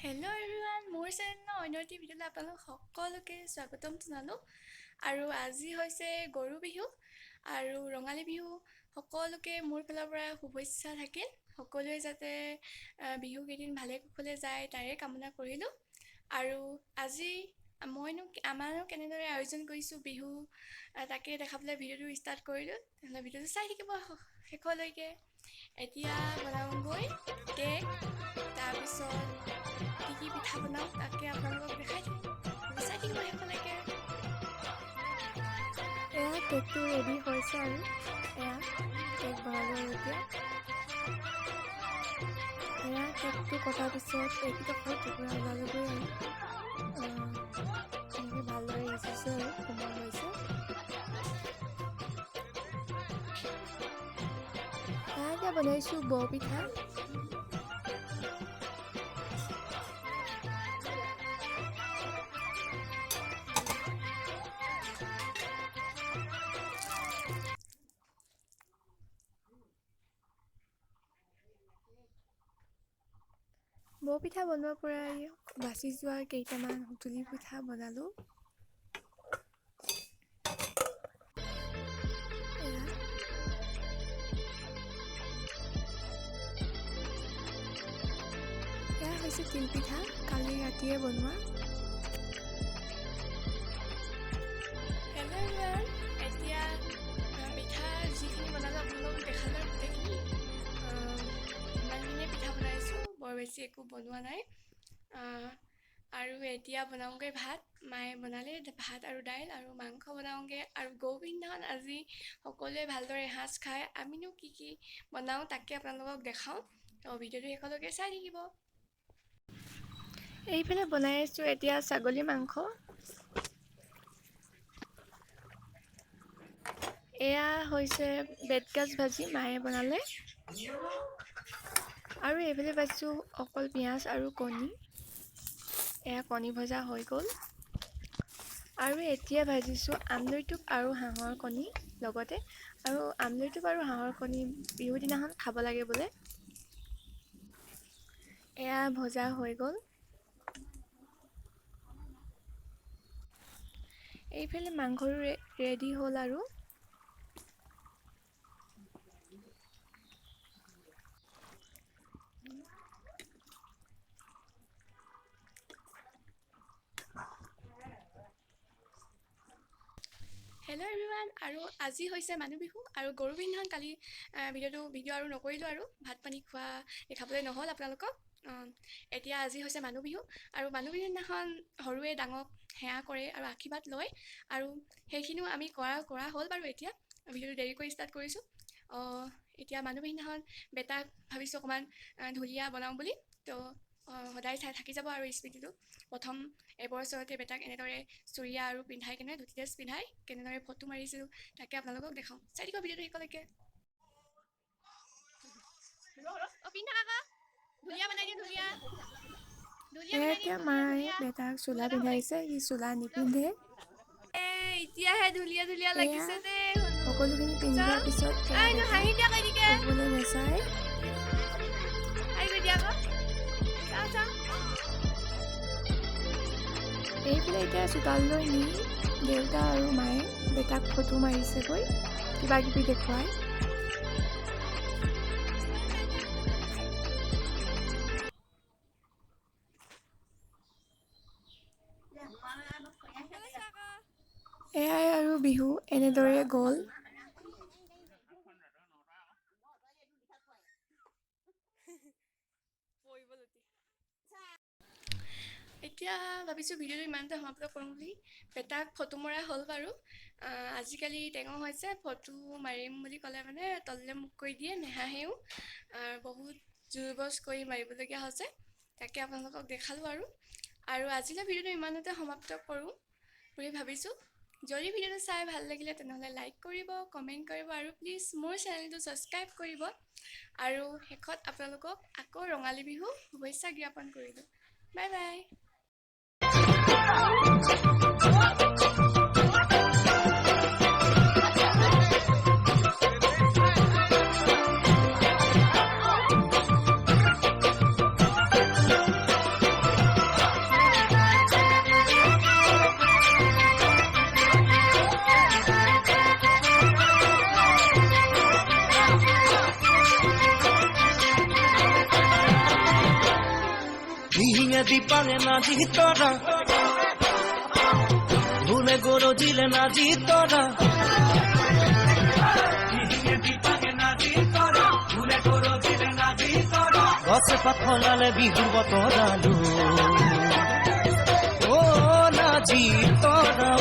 Hello' everyone, মোৰ চেনেলৰ অন্য এটি ভিডিঅ'লৈ আপোনালোক সকলোকে স্বাগতম জনালোঁ। আৰু আজি হৈছে গৰু বিহু আৰু ৰঙালী বিহু। সকলোকে মোৰ ফালৰ পৰা শুভেচ্ছা থাকিল। সকলোৱে যাতে বিহু কেইদিন ভালে কুশলে যায় তাৰে কামনা কৰিলোঁ। আৰু আজি আমাৰো কেনেদৰে আয়োজন কৰিছোঁ বিহু তাকে দেখাবলৈ ভিডিঅ'টো ষ্টাৰ্ট কৰিলোঁ। তেনেহ'লে ভিডিঅ'টো চাই থাকিব শেষলৈকে। এতিয়া বনাওঁগৈ কেক, তাৰপিছত কি পিঠা বনাওঁ তাকে আপোনালোকক দেখাই থাকিম, চাই থাকিব শেষলৈকে। এয়া কেকটো ৰেডি হৈছে আৰু এয়া কেক বনালোঁ। আৰু এতিয়া এয়া কেকটো কটাৰ পিছত এইকেইডোখৰ টুকুৰা ওলালগৈ আৰু এনেকৈ ভালদৰে সিজিছে আৰু কোমল হৈছে। এয়াকে বনাইছোঁ বৰপিঠা। বৰপিঠা বনোৱাৰ পৰা বাচি যোৱা কেইটামান সুতুলি পিঠা বনালোঁ। এয়া হৈছে তিলপিঠা, কালি ৰাতিয়ে বনোৱা। এতিয়া পিঠা যিখিনি বনালোঁ আপোনালোকক দেখালোঁ গোটেইখিনি। ইমানখিনিয়ে পিঠা বনাইছোঁ, বৰ বেছি একো বনোৱা নাই। আৰু এতিয়া বনাওঁগৈ ভাত। মায়ে বনালে ভাত আৰু দাইল আৰু মাংস বনাওঁগৈ। আৰু গৰু বিহুদিনাখন আজি সকলোৱে ভালদৰে এসাঁজ খায়। আমিনো কি বনাওঁ তাকে আপোনালোকক দেখাওঁ, তো ভিডিঅ'টো শেষলৈকে চাই থাকিব। এইফালে বনাই আছোঁ এতিয়া ছাগলী মাংস। এয়া হৈছে বেতগাজ ভাজি, মায়ে বনালে। আৰু এইফালে পাইছোঁ অকল পিঁয়াজ আৰু কণী। এয়া কণী ভজা হৈ গ'ল। আৰু এতিয়া ভাজিছোঁ আমলৰি টোপ আৰু হাঁহৰ কণী লগতে। আৰু আমলৰি টোপ আৰু হাঁহৰ কণী বিহুৰ দিনাখন খাব লাগে বোলে। এয়া ভজা হৈ গ'ল। এইফালে মাংসটো ৰেডি হ'ল আৰু হেল্ল' এভৰিৱান, আৰু আজি হৈছে মানুহ বিহু আৰু গৰু বিহুদিনাখন কালি ভিডিঅ' আৰু নকৰিলোঁ আৰু ভাত পানী খোৱা দেখাবলৈ নহ'ল আপোনালোকক। এতিয়া আজি হৈছে মানুহ বিহু আৰু মানুহ বিহুৰ দিনাখন সৰুৱে ডাঙৰক সেৱা কৰে আৰু আশীৰ্বাদ লয়। আৰু সেইখিনিও আমি কৰা হ'ল বাৰু। এতিয়া ভিডিঅ'টো দেৰি কৰি ষ্টাৰ্ট কৰিছোঁ। এতিয়া মানুহ বিহুদিনাখন বেটাক ভাবিছোঁ অকণমান ঢুলীয়া বনাওঁ বুলি। তো সদায় চাই থাকি যাব আৰু স্মৃতিটো। প্ৰথম এবছৰতে বেটাক এনেদৰে চুৰিয়া আৰু পিন্ধাই কেনে ধুতি ড্ৰেছ পিন্ধাই কেনেদৰে ফটো মাৰিছিলোঁ তাকে আপোনালোকক দেখাওঁ, চাই দিব ভিডিঅ'টো শেষলৈকে। এতিয়া মায়ে বেটাক চোলা পিন্ধাইছে, সি চোলা নিপিন্ধে। এতিয়াহে ঢুলীয়া লাগিছে দেই। সকলোখিনি পিন্ধি দিয়াৰ পিছত শুবলৈ নাচায়। এইফালে এতিয়া চোতাললৈ নি দেউতা আৰু মায়ে বেটাক ফটো মাৰিছেগৈ কিবা কিবি দেখুৱাই। এয়াই আৰু বিহু এনেদৰে গ'ল। এতিয়া ভাবিছোঁ ভিডিঅ'টো ইমানতে সমাপ্ত কৰোঁ বুলি। বেটাক ফটো মৰা হ'ল বাৰু। আজিকালি টেঙৰ হৈছে, ফটো মাৰিম বুলি ক'লে মানে তললৈ মুখ কৰি দিয়ে, নেহাঁহেও। বহুত জোৰবজ কৰি মাৰিবলগীয়া হৈছে, তাকে আপোনালোকক দেখালোঁ আৰু আজিলৈ ভিডিঅ'টো ইমানতে সমাপ্ত কৰোঁ বুলি ভাবিছোঁ। যদি ভিডিঅ'টো চাই ভাল লাগিলে তেনেহ'লে লাইক কৰিব, কমেণ্ট কৰিব আৰু প্লিজ মোৰ চেনেলটো ছাবস্ক্ৰাইব কৰিব। আৰু শেষত আপোনালোকক আকৌ ৰঙালী বিহু শুভেচ্ছা জ্ঞাপন কৰিলোঁ। Bye bye. বিপাঙে নাজি তৰা ভুলে গৰজিলে নাজি তৰা গছে পাত ফলালে বিহুৰ বতৰালো অ নাজি তৰা